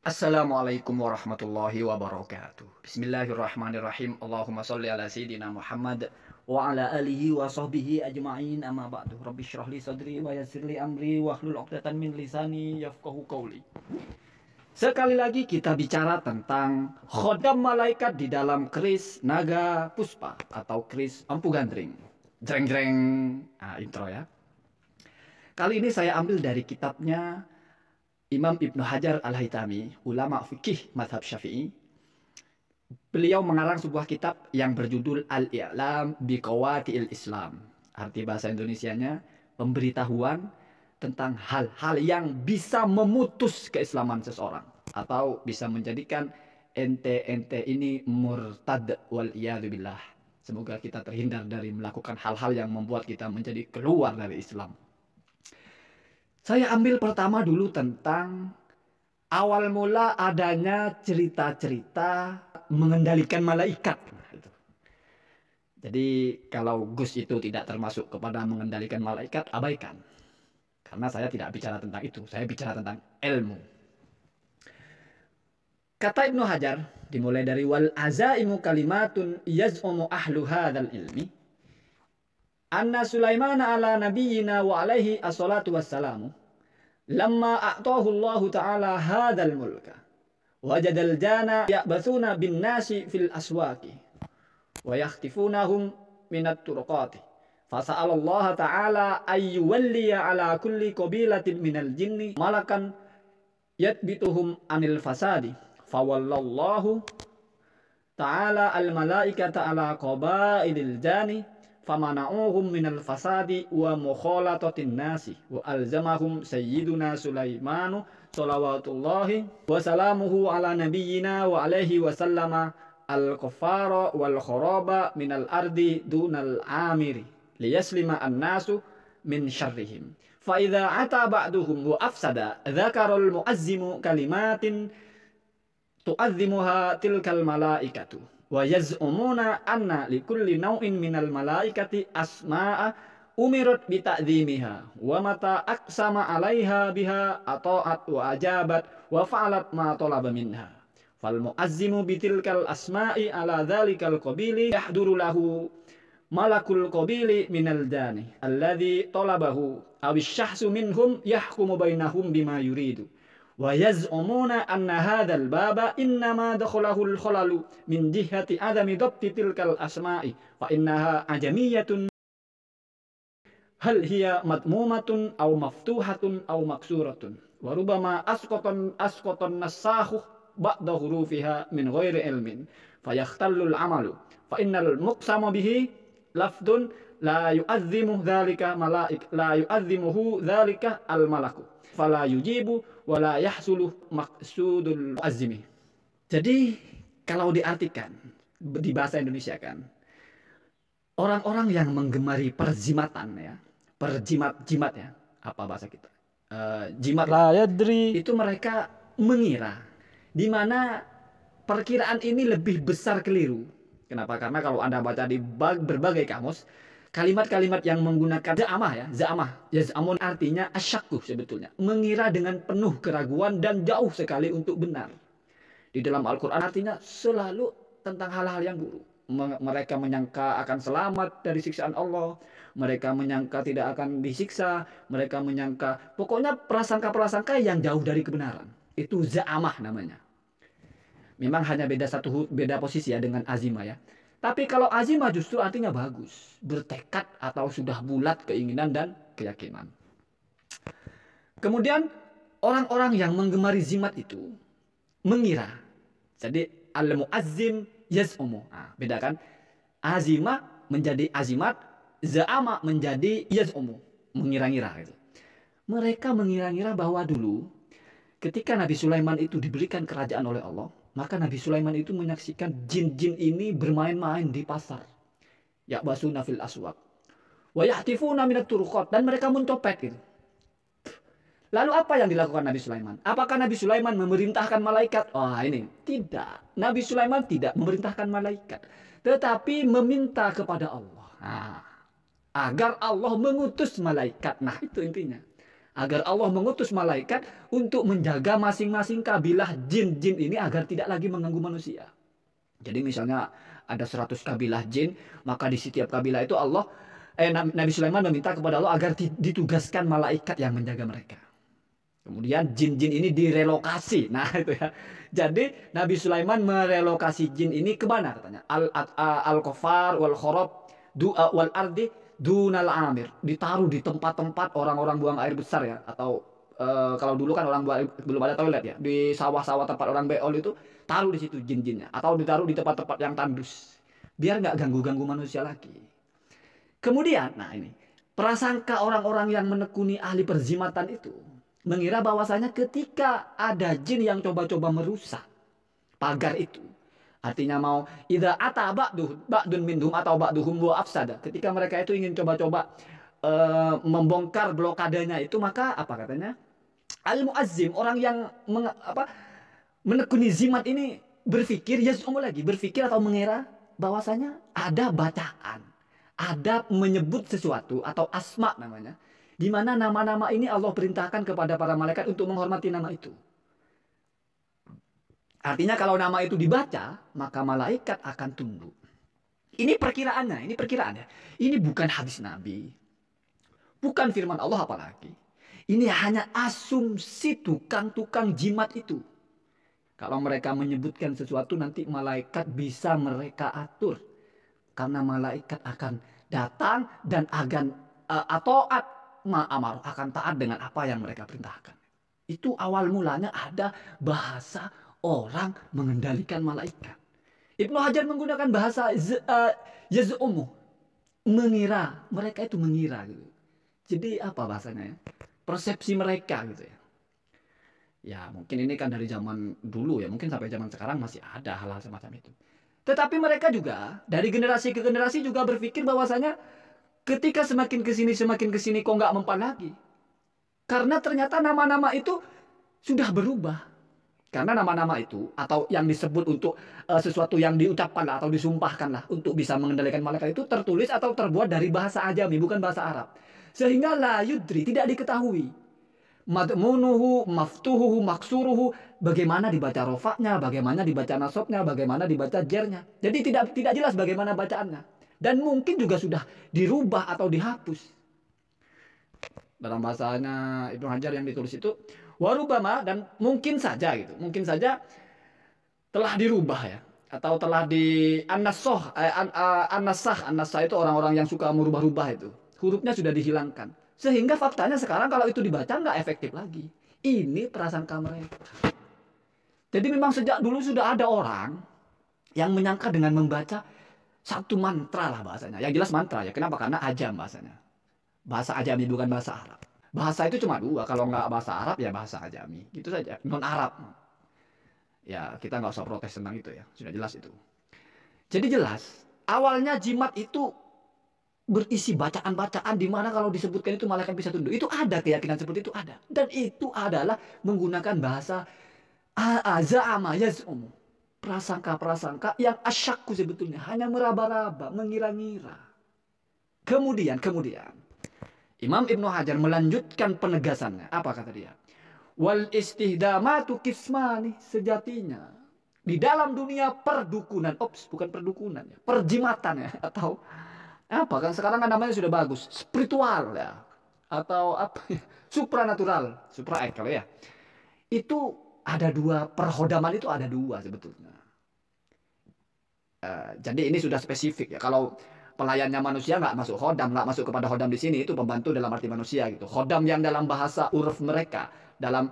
Assalamualaikum warahmatullahi wabarakatuh. Bismillahirrahmanirrahim. Allahumma sholli ala sayyidina Muhammad wa ala alihi wa sahbihi ajma'in, amma ba'du. Rabbi shrah li sadri wa yassir li amri wa hlul 'uqdatam min lisani yafqahu qawli. Sekali lagi kita bicara tentang khodam malaikat di dalam keris naga puspa atau keris empu gandring. Jreng jreng. Intro ya. Kali ini saya ambil dari kitabnya Imam Ibnu Hajar Al-Haytami, ulama fikih mazhab Syafi'i. Beliau mengarang sebuah kitab yang berjudul Al-I'lam bi Qawaidil Islam. Arti bahasa Indonesianya, pemberitahuan tentang hal-hal yang bisa memutus keislaman seseorang atau bisa menjadikan ente ini murtad wal iyadzubillah. Semoga kita terhindar dari melakukan hal-hal yang membuat kita menjadi keluar dari Islam. Saya ambil pertama dulu tentang awal mula adanya cerita-cerita mengendalikan malaikat. Jadi kalau Gus itu tidak termasuk kepada mengendalikan malaikat, abaikan. Karena saya tidak bicara tentang itu, saya bicara tentang ilmu. Kata Ibnu Hajar, dimulai dari wal azaimu kalimatun yaz'umu ahlu hadzal ilmi anna Sulaiman ala nabiyyina wa alaihi assalatu wassalamu lamma a'tahu Allah ta'ala hadzal mulka wajadal jana ya'bathuna bin nasi fil aswaqi wa yakhtifunahum minat turqati fasa'ala Allah ta'ala ayyuwalliya ala kulli qabilatin minal jinni malakan yatbituhum anil fasadi fawallallahu ta'ala al malaikata ala qabailil jani famana'uhum minal fasadi wa mukhalatatin nasi wa alzamahum sayyiduna Sulaimanu salawatullahi wa salamuhu ala nabiyyina wa alaihi wa sallama al-kuffara wal khuraba minal ardi dunal amiri liyaslima an-nasu min syarrihim fa idza ata ba'duhum wa afsada dzakarul muazzimu kalimatin tu'azzimuha tilkal malaikatu wa yaz'umuna anna likulli naw'in minal malaikati asma'a umirat bi ta'dhimiha wa mata aqsama 'alaiha biha ata'at wa ajabat wa fa'alat ma talaba minha fal mu'azzimu bitilkal asma'i ala dhalikal qabili yahduru lahu malakul qabili minal jani alladhi talabahu awish syahsu minhum yahkumu bainahum bima yuridu wa yaz'umuna anna hadzal baba innama dakhalahu al-khalalu min jihati adami dhabti tilkal asma'i fa innaha ajamiyatun hal hiya madmumatun aw maftuhatun aw maksuratun wa rubama asqatan nasahu ba'da hurufiha min ghairi ilmin fayakhtallu al-amalu fa innal muqsama bihi lafdun la yu'azzimu dhalika la yu'azzimuhu dhalika al-malaku fala yujibu wala yahsulu maksudul muazzimi. Jadi kalau diartikan di bahasa Indonesia kan, orang-orang yang menggemari perzimatan ya, perjimat-jimat ya, apa bahasa kita? Jimat itu mereka mengira di mana perkiraan ini lebih besar keliru. Kenapa? Karena kalau Anda baca di berbagai kamus, kalimat-kalimat yang menggunakan za'amah ya, za'amah, yaz'amun artinya asyakku sebetulnya, mengira dengan penuh keraguan dan jauh sekali untuk benar. Di dalam Al-Quran artinya selalu tentang hal-hal yang buruk. Mereka menyangka akan selamat dari siksaan Allah, mereka menyangka tidak akan disiksa, mereka menyangka, pokoknya prasangka-prasangka yang jauh dari kebenaran. Itu za'amah namanya. Memang hanya beda posisi ya dengan azimah ya. Tapi kalau azimah justru artinya bagus, bertekad atau sudah bulat keinginan dan keyakinan. Kemudian orang-orang yang menggemari zimat itu mengira. Jadi al-muazzim yaz'umu. Beda kan? Azimah menjadi azimat, za'ama menjadi yaz'umu, mengira-ngira gitu. Mereka mengira-ngira bahwa dulu ketika Nabi Sulaiman itu diberikan kerajaan oleh Allah, maka Nabi Sulaiman itu menyaksikan jin-jin ini bermain-main di pasar. Ya'basuna fil aswaq. Wa yahtifuna minat turqat, dan mereka mencopet gitu. Lalu apa yang dilakukan Nabi Sulaiman? Apakah Nabi Sulaiman memerintahkan malaikat? Ini tidak. Nabi Sulaiman tidak memerintahkan malaikat, tetapi meminta kepada Allah. Agar Allah mengutus malaikat. Nah, itu intinya. Agar Allah mengutus malaikat untuk menjaga masing-masing kabilah jin-jin ini agar tidak lagi mengganggu manusia. Jadi misalnya ada 100 kabilah jin, maka di setiap kabilah itu Nabi Sulaiman meminta kepada Allah agar ditugaskan malaikat yang menjaga mereka. Kemudian jin-jin ini direlokasi. Nah itu ya. Jadi Nabi Sulaiman merelokasi jin ini ke mana katanya? Al-Kofar wal Khorob wal Ardi Dunal Amir. Ditaruh di tempat-tempat orang-orang buang air besar ya. Atau kalau dulu kan belum ada toilet ya. Di sawah-sawah tempat orang beol itu taruh di situ jin-jinnya. Atau ditaruh di tempat-tempat yang tandus. Biar nggak ganggu-ganggu manusia lagi. Kemudian, nah ini. Prasangka orang-orang yang menekuni ahli perzimatan itu mengira bahwasanya ketika ada jin yang coba-coba merusak pagar itu, artinya mau idza ata ba'dun minhum atau ba'duhum wa afsada, ketika mereka itu ingin coba-coba membongkar blokadenya itu, maka apa katanya, al muazzim, orang yang menekuni zimat ini berpikir atau mengira bahwasanya ada bacaan, ada menyebut sesuatu atau asma namanya, di mana nama-nama ini Allah perintahkan kepada para malaikat untuk menghormati nama itu. Artinya kalau nama itu dibaca, maka malaikat akan tunduk. Ini perkiraannya. Ini bukan hadis Nabi. Bukan firman Allah apalagi. Ini hanya asumsi tukang-tukang jimat itu. Kalau mereka menyebutkan sesuatu, nanti malaikat bisa mereka atur. Karena malaikat akan datang dan akan akan taat dengan apa yang mereka perintahkan. Itu awal mulanya ada bahasa orang mengendalikan malaikat. Ibnu Hajar menggunakan bahasa yaz'umu, mengira. Mereka itu mengira gitu. Jadi apa bahasanya ya? Persepsi mereka gitu ya. Ya mungkin ini kan dari zaman dulu ya, mungkin sampai zaman sekarang masih ada hal-hal semacam itu. Tetapi mereka juga dari generasi ke generasi juga berpikir bahwasanya ketika semakin kesini kok nggak mempan lagi. Karena ternyata nama-nama itu sudah berubah. Karena nama-nama itu atau yang disebut untuk sesuatu yang diucapkan lah, atau disumpahkan lah untuk bisa mengendalikan malaikat itu tertulis atau terbuat dari bahasa ajami, bukan bahasa Arab. Sehingga la yudri, tidak diketahui. Madmunuhu, maftuhuhu, maksuruhu, bagaimana dibaca rofaknya, bagaimana dibaca nasabnya, bagaimana dibaca jernya. Jadi tidak jelas bagaimana bacaannya. Dan mungkin juga sudah dirubah atau dihapus. Dalam bahasanya Ibnu Hajar yang ditulis itu, warubama, dan mungkin saja gitu. Mungkin saja telah dirubah ya. Atau telah di an-nasah itu orang-orang yang suka merubah-rubah itu. Hurufnya sudah dihilangkan. Sehingga faktanya sekarang kalau itu dibaca nggak efektif lagi. Ini prasangka mereka. Jadi memang sejak dulu sudah ada orang yang menyangka dengan membaca satu mantra lah bahasanya. Yang jelas mantra ya. Kenapa? Karena ajam bahasanya. Bahasa ajami, bukan bahasa Arab. Bahasa itu cuma dua. Kalau nggak bahasa Arab ya bahasa ajami. Gitu saja. Non Arab. Ya kita nggak usah protes tentang itu ya. Sudah jelas itu. Jadi jelas. Awalnya jimat itu berisi bacaan-bacaan di mana kalau disebutkan itu malaikat bisa tunduk. Itu ada, keyakinan seperti itu ada. Dan itu adalah menggunakan bahasa za'ama yaz'um. Prasangka-prasangka yang asyakku sebetulnya. Hanya meraba-raba, mengira-ngira. Kemudian Imam Ibnu Hajar melanjutkan penegasannya. Apa kata dia? Wal istihdamatu kismani, sejatinya di dalam dunia perdukunan, bukan perdukunan ya, perjimatan ya, atau apa kan sekarang kan namanya sudah bagus, spiritual ya, atau apa ya, supranatural, supraekal ya. Itu ada dua, perhodaman itu ada dua sebetulnya. Jadi ini sudah spesifik ya. Kalau pelayannya manusia nggak masuk hodam, nggak masuk kepada hodam di sini, itu pembantu dalam arti manusia gitu. Hodam yang dalam bahasa urf mereka, dalam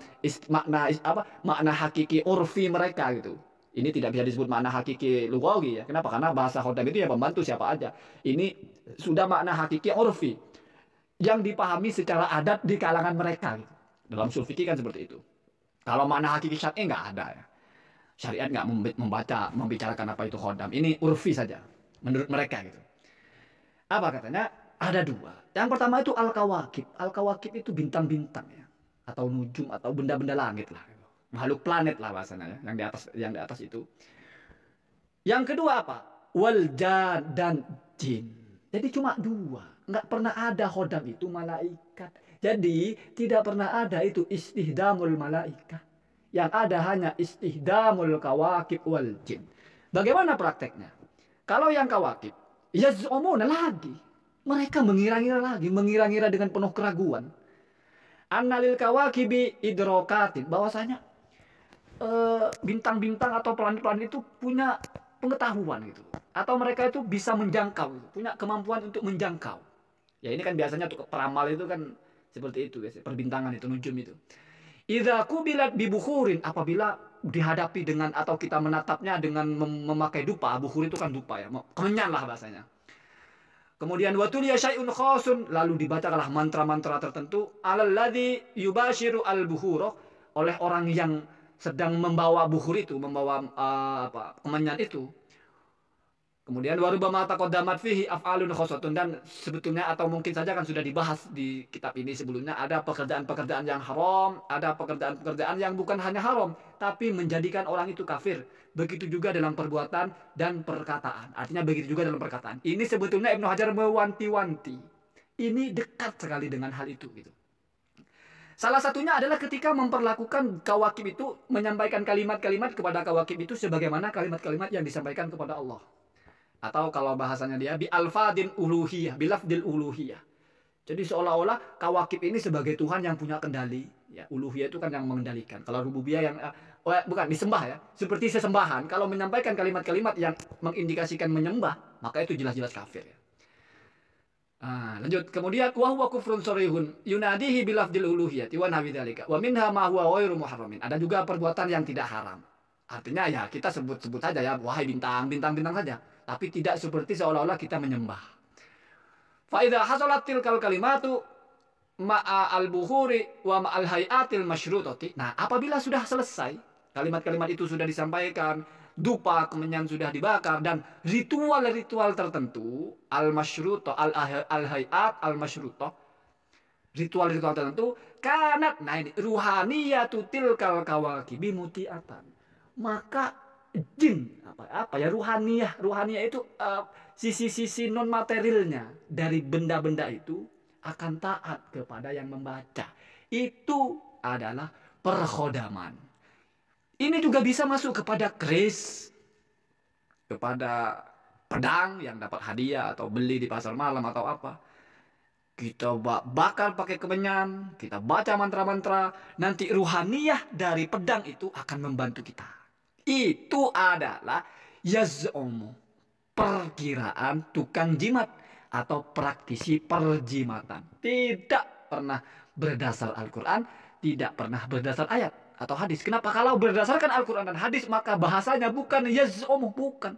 makna hakiki urfi mereka gitu. Ini tidak bisa disebut makna hakiki lugawi ya. Kenapa? Karena bahasa hodam itu ya pembantu siapa aja. Ini sudah makna hakiki urfi yang dipahami secara adat di kalangan mereka gitu. Dalam ushul fikih kan seperti itu. Kalau makna hakiki syar'i nggak ada ya. Syariat nggak membicarakan apa itu hodam. Ini urfi saja menurut mereka gitu. Apa katanya? Ada dua. Yang pertama itu al-kawakib. Al-kawakib itu bintang-bintang ya, atau nujum, atau benda-benda langit lah. Makhluk planet lah bahasanya ya, yang di atas itu. Yang kedua apa? Waljan dan jin. Jadi cuma dua. Nggak pernah ada hodam itu malaikat. Jadi tidak pernah ada itu istihdamul malaikah. Yang ada hanya istihdamul kawakib wal jin. Bagaimana prakteknya? Kalau yang kawakib, yaz'umuna lagi. Mereka mengira-ngira lagi, mengira-ngira dengan penuh keraguan. Annalil kawakibi idrokatin, bahwasanya bintang-bintang atau planet-planet itu punya pengetahuan gitu. Atau mereka itu bisa menjangkau, gitu. Punya kemampuan untuk menjangkau. Ya ini kan biasanya untuk peramal itu kan seperti itu guys, perbintangan itu, nujum itu. Idza kubilat bibukhurin, apabila dihadapi dengan atau kita menatapnya dengan memakai dupa. Bukhur itu kan dupa ya, kemenyan lah bahasanya. Kemudian watuliya syai'un khasun, lalu dibacakanlah mantra-mantra tertentu alalladzi yubashiru al-buhuro, oleh orang yang sedang membawa bukhur itu, membawa kemenyan itu. Kemudian warubama taqaddamat fihi af'alun khosatun, dan sebetulnya atau mungkin saja kan sudah dibahas di kitab ini sebelumnya, ada pekerjaan-pekerjaan yang haram, ada pekerjaan-pekerjaan yang bukan hanya haram tapi menjadikan orang itu kafir. Begitu juga dalam perbuatan dan perkataan. Artinya begitu juga dalam perkataan. Ini sebetulnya Ibnu Hajar mewanti-wanti. Ini dekat sekali dengan hal itu gitu. Salah satunya adalah ketika memperlakukan kawakib itu, menyampaikan kalimat-kalimat kepada kawakib itu sebagaimana kalimat-kalimat yang disampaikan kepada Allah. Atau kalau bahasanya dia bi alfadin uluhiyah, bilafdil uluhiyah. Jadi seolah-olah kawakib ini sebagai Tuhan yang punya kendali. Ya, uluhiyah itu kan yang mengendalikan. Kalau rububiyah yang bukan disembah ya, seperti sesembahan. Kalau menyampaikan kalimat-kalimat yang mengindikasikan menyembah, maka itu jelas-jelas kafir. Ya. Lanjut. Kemudian wa huwa kufrun sharihun yunadihi bilafdil uluhiyah wa nahwi dzalika. Wa minha ma huwa ghairu muharramin. Ada juga perbuatan yang tidak haram. Artinya ya kita sebut-sebut saja ya, wahai bintang, bintang-bintang saja. Tapi tidak seperti seolah-olah kita menyembah. Faidha hasolat tilkal kalimatu ma'a al-bukhuri wa ma'al hayatil masyrutati. Nah, apabila sudah selesai, kalimat-kalimat itu sudah disampaikan, dupa kemenyan sudah dibakar, dan ritual-ritual tertentu, al-masyruto, al-hayat, al-masyruto, ritual-ritual tertentu, kanat, nah ini, ruhaniyatu tilkal kawakibi muti'atan. Maka jin apa ya, ruhaniyah itu sisi-sisi non materialnya dari benda-benda itu akan taat kepada yang membaca. Itu adalah perkhodaman. Ini juga bisa masuk kepada keris, kepada pedang yang dapat hadiah atau beli di pasar malam atau apa. Kita bakar pakai kemenyan, kita baca mantra-mantra, nanti ruhaniyah dari pedang itu akan membantu kita. Itu adalah yaz'umu, perkiraan tukang jimat atau praktisi perjimatan. Tidak pernah berdasar Al-Quran, tidak pernah berdasar ayat atau hadis. Kenapa? Kalau berdasarkan Al-Quran dan hadis, maka bahasanya bukan yaz'umu, bukan.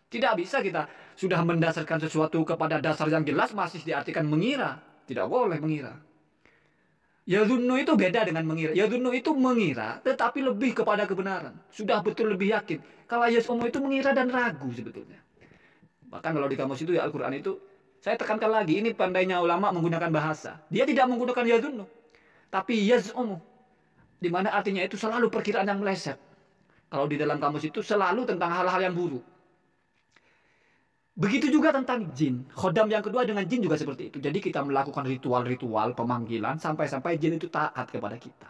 Tidak bisa kita sudah mendasarkan sesuatu kepada dasar yang jelas masih diartikan mengira. Tidak boleh mengira. Yadhunnu itu beda dengan mengira. Yadhunnu itu mengira, tetapi lebih kepada kebenaran. Sudah betul lebih yakin. Kalau yaz'umu itu mengira dan ragu sebetulnya. Bahkan kalau di kamus itu ya Al-Quran itu, saya tekankan lagi, ini pandainya ulama menggunakan bahasa. Dia tidak menggunakan yadhunnu, tapi yaz'umu. Dimana artinya itu selalu perkiraan yang meleset. Kalau di dalam kamus itu selalu tentang hal-hal yang buruk. Begitu juga tentang jin. Khodam yang kedua dengan jin juga seperti itu. Jadi kita melakukan ritual-ritual pemanggilan sampai-sampai jin itu taat kepada kita.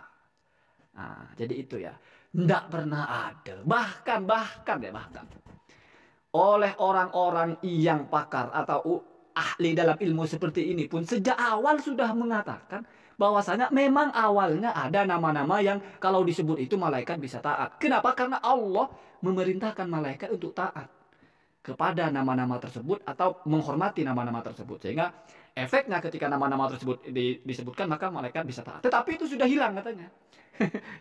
Nah, jadi itu ya. Tidak pernah ada. Bahkan oleh orang-orang yang pakar atau ahli dalam ilmu seperti ini pun sejak awal sudah mengatakan bahwasanya memang awalnya ada nama-nama yang kalau disebut itu malaikat bisa taat. Kenapa? Karena Allah memerintahkan malaikat untuk taat kepada nama-nama tersebut atau menghormati nama-nama tersebut, sehingga efeknya ketika nama-nama tersebut disebutkan maka malaikat bisa taat. Tetapi itu sudah hilang katanya.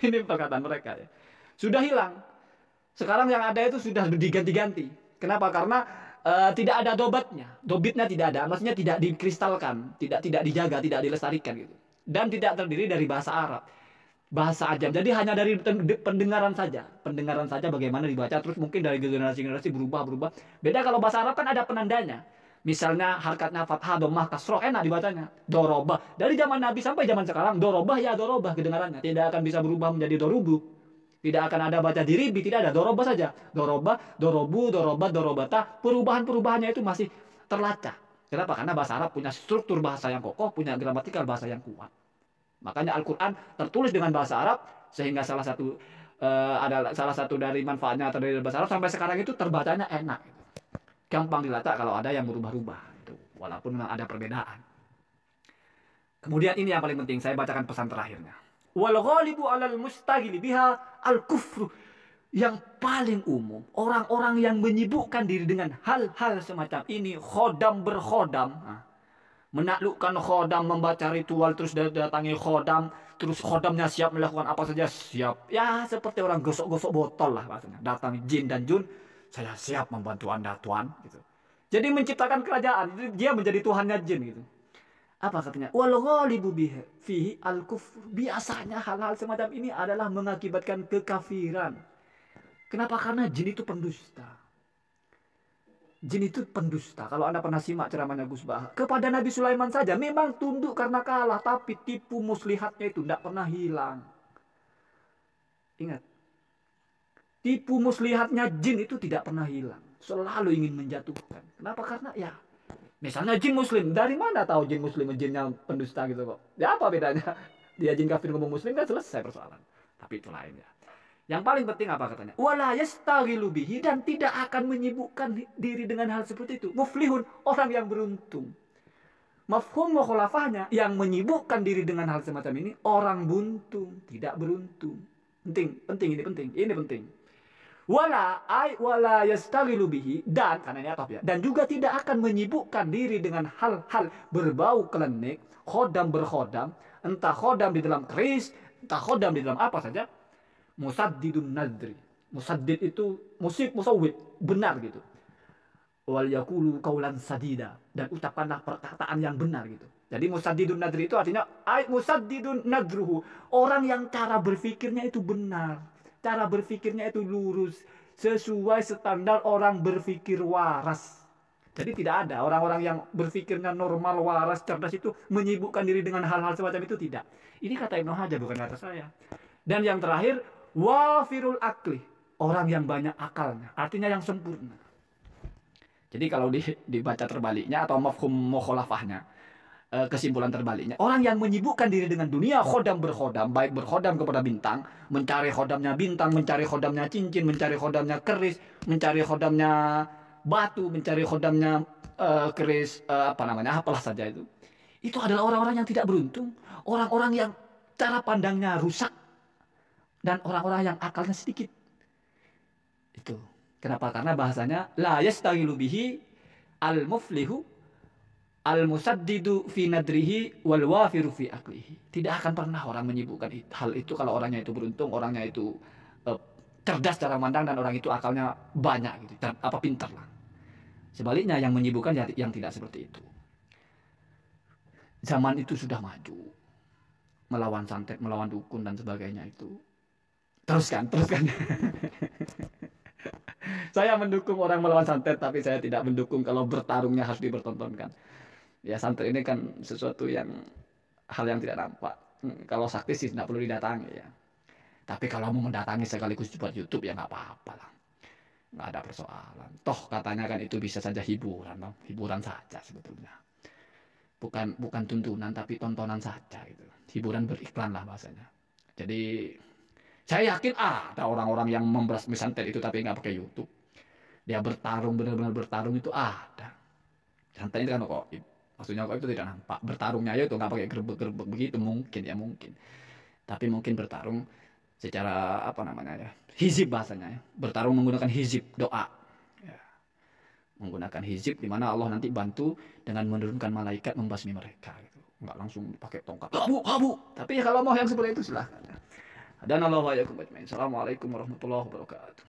Ini perkataan mereka ya. Sudah hilang. Sekarang yang ada itu sudah diganti-ganti. Kenapa? Karena tidak ada dobitnya tidak ada, maksudnya tidak dikristalkan, tidak dijaga, tidak dilestarikan gitu, dan tidak terdiri dari bahasa Arab. Bahasa ajam. Jadi hanya dari pendengaran saja bagaimana dibaca, terus mungkin dari generasi-generasi berubah. Beda kalau bahasa Arab kan ada penandanya. Misalnya harkatnya fathah, dhammah, kasroh, enak dibacanya. Dorobah. Dari zaman Nabi sampai zaman sekarang, dorobah ya dorobah kedengarannya. Tidak akan bisa berubah menjadi dorubu. Tidak akan ada baca diribi, tidak ada. Dorobah saja. Dorobah, dorobu, dorobat, dorobata. Perubahan-perubahannya itu masih terlacak. Kenapa? Karena bahasa Arab punya struktur bahasa yang kokoh, punya gramatikal bahasa yang kuat. Makanya Al-Quran tertulis dengan bahasa Arab, sehingga adalah salah satu dari manfaatnya atau dari bahasa Arab sampai sekarang itu terbacanya enak. Gampang dilacak kalau ada yang berubah-ubah. Walaupun memang ada perbedaan. Kemudian ini yang paling penting, saya bacakan pesan terakhirnya. Wal ghalibu 'alal mustaghili biha al-kufru. Yang paling umum, orang-orang yang menyibukkan diri dengan hal-hal semacam ini, khodam berkhodam, menaklukkan khodam, membaca ritual, terus datangi khodam, terus khodamnya siap melakukan apa saja, siap. Ya seperti orang gosok-gosok botol lah maksudnya. Datangi jin dan jun, saya siap membantu Anda tuan. Gitu. Jadi menciptakan kerajaan, dia menjadi tuhannya jin gitu. Apa katanya? Wal ghalibu fihi al-kufr. Biasanya hal-hal semacam ini adalah mengakibatkan kekafiran. Kenapa? Karena jin itu pendusta. Jin itu pendusta. Kalau Anda pernah simak ceramahnya Gus Bah, kepada Nabi Sulaiman saja memang tunduk karena kalah, tapi tipu muslihatnya itu tidak pernah hilang. Ingat, tipu muslihatnya jin itu tidak pernah hilang. Selalu ingin menjatuhkan. Kenapa? Karena ya, misalnya jin muslim, dari mana tahu jin muslim jinnya pendusta gitu kok? Ya apa bedanya? Dia jin kafir ngomong muslim kan selesai persoalan. Tapi itu lain ya. Yang paling penting apa katanya? Wala yastaghilu bihi, dan tidak akan menyibukkan diri dengan hal seperti itu. Muflihun, orang yang beruntung. Mafhum mukhalafahnya, yang menyibukkan diri dengan hal semacam ini orang buntung, tidak beruntung. Penting ini penting. Wala yastaghilu bihi, dan karena ini atop ya. Dan juga tidak akan menyibukkan diri dengan hal-hal berbau klinik, khodam berkhodam, entah khodam di dalam keris, entah khodam di dalam apa saja. Musaddidun nadri. Musaddid itu musawwid, benar gitu. Wal yakulu qaulan sadida, dan ucapkanlah perkataan yang benar gitu. Jadi musaddidun nadri itu artinya musaddidun nadruhu, orang yang cara berpikirnya itu benar. Cara berpikirnya itu lurus, sesuai standar orang berpikir waras. Jadi tidak ada orang-orang yang berpikirnya normal, waras, cerdas itu menyibukkan diri dengan hal-hal semacam itu, tidak. Ini kata Ibnu Hajar, bukan kata saya. Dan yang terakhir, wafirul akli, orang yang banyak akalnya, artinya yang sempurna. Jadi kalau dibaca terbaliknya atau mafhum mukhalafahnya, kesimpulan terbaliknya, orang yang menyibukkan diri dengan dunia khodam berkhodam, baik berkhodam kepada bintang, mencari khodamnya bintang, mencari khodamnya cincin, mencari khodamnya keris, mencari khodamnya batu, mencari khodamnya keris apalah saja itu adalah orang-orang yang tidak beruntung, orang-orang yang cara pandangnya rusak, dan orang-orang yang akalnya sedikit. Itu. Kenapa? Karena bahasanya la yastaghilu bihi al-muflihu al-musaddidu fi nadrihi wal wafiru fi aqlihi. Tidak akan pernah orang menyibukkan hal itu kalau orangnya itu beruntung, orangnya itu cerdas cara mandang, dan orang itu akalnya banyak gitu, pintar lah. Sebaliknya yang menyibukkan yang tidak seperti itu. Zaman itu sudah maju. Melawan santet, melawan dukun dan sebagainya itu. Teruskan. Saya mendukung orang melawan santet, tapi saya tidak mendukung kalau bertarungnya harus dipertontonkan. Ya santet ini kan sesuatu yang hal yang tidak nampak. Kalau sakti sih tidak perlu didatangi ya. Tapi kalau mau mendatangi sekaligus buat YouTube ya nggak apa-apa lah. Nggak ada persoalan. Toh katanya kan itu bisa saja hiburan, hiburan saja sebetulnya. Bukan tuntunan tapi tontonan saja gitu. Hiburan beriklan lah bahasanya. Jadi saya yakin ada orang-orang yang membasmi santet itu tapi nggak pakai YouTube. Dia bertarung, benar-benar bertarung itu ada. Santet itu kan goib. Maksudnya goib itu tidak nampak. Bertarungnya itu nggak pakai gerbek-gerbek begitu, mungkin. Tapi mungkin bertarung secara hizib bahasanya ya. Bertarung menggunakan hizib, doa. Ya. Menggunakan hizib di mana Allah nanti bantu dengan menurunkan malaikat membasmi mereka gitu. Nggak langsung pakai tongkat. Habu. Tapi ya kalau mau yang seperti itu silahkan. Dan Allah wa yakum ajmain. Assalamualaikum warahmatullahi wabarakatuh.